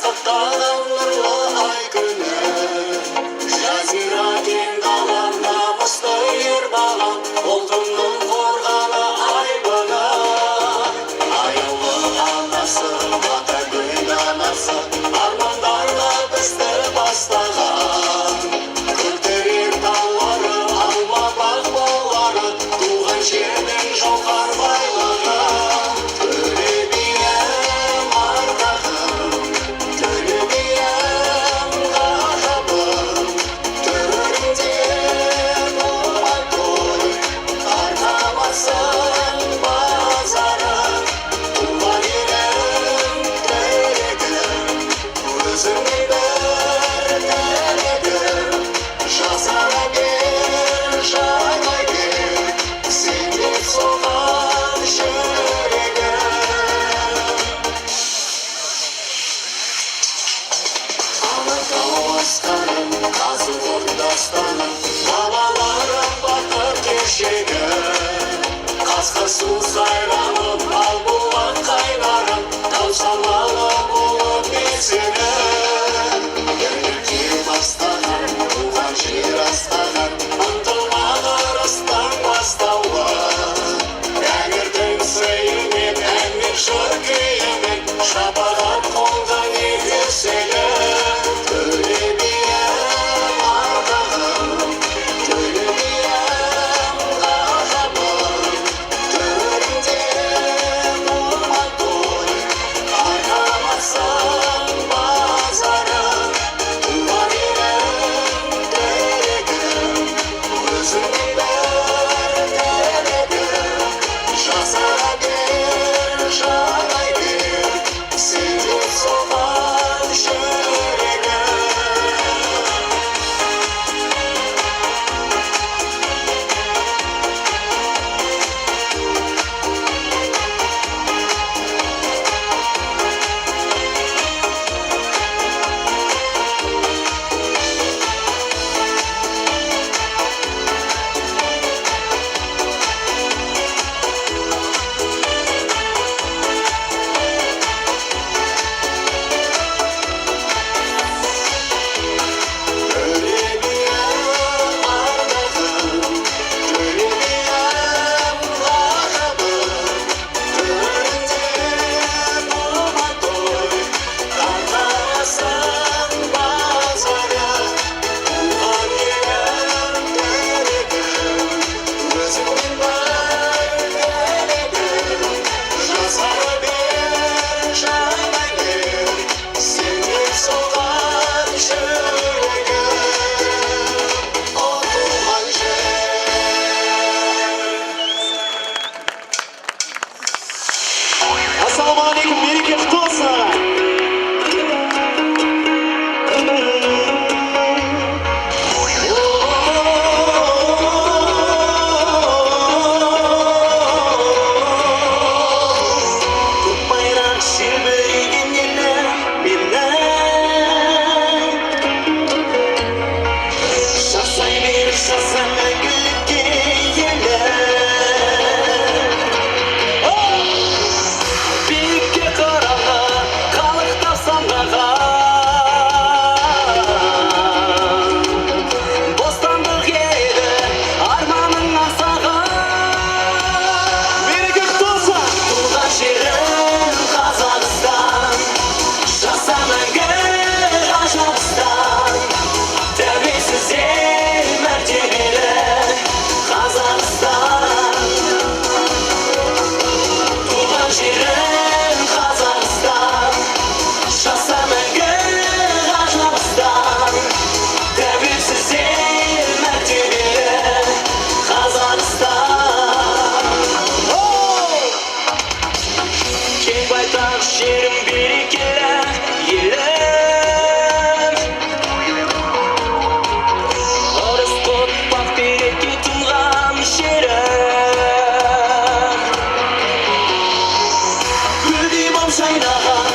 бақыттаған нұрлы ай күні, жазира кең далам намысты ер бағам, ұлтымның қорғаны айбыны. Аяулы анасы, ата гүл анасы, армандарда бізді бастаған. Күлтірек таулары, алма бақ болары, туған жердің жауһар байлығы. Төле бием ардағым, төле бием ғажабым, төрінде болмай той, тарқамасын базарым. Туған елім тілегім, өзіңнен бір тілегім, жасара бер, жайлай бер, сен деп соған жүрегім. Алатау асқарым, қазы құрдастаным, бабаларым батыр кешегім. Қасқа су сайралып, ал буған қайнарым, тау самалы болып безенім. Бірлікке бастаған, туған жер астаған, ұмтылмақ ырыстың бастауы. Тәңірдің сыйымен, әнмен жыр күйімен, шапағат қолдан егеселім. Төле бием ардағым, төле бием ғажабым, төрінде болмай той, тарқамасын базарым. Туған елім тілегім, өзіңнен бір тілегім, жасара бер, жайлай бер, сен деп соған жүрегім. Төле бием ардағым, төле бием ғажабым, төрінде болмай той, тарқамасын базарым. Туған елім тілегім, өзіңнен бір тілегім, жасара бер, жайлай бер, сен деп соған жүрегім. О, туған жер. Ассалаумағалейкум, мереке құтты болсын аға. Көк байрақ желбіреген елім менің. Жасай бер, жаса мәңгілікке елім. Биікке қарама, қалықтап самғаған. Бостандық еді, арманың аңсаған. Мереке құтты болсын! Туған жерім Қазақстан, жаса мәңгі ғажапстан. Тәуелсіз ел мәртебелі Қазақстан. Туған жерім Қазақстан, жаса мәңгі ғажапстан. Тәуелсіз ел мәртебелі Қазақстан. Кең байтақ жерім берекелі елім. Ырыс құт бақ береке тұнған жерім. Гүлдей боп жайнаған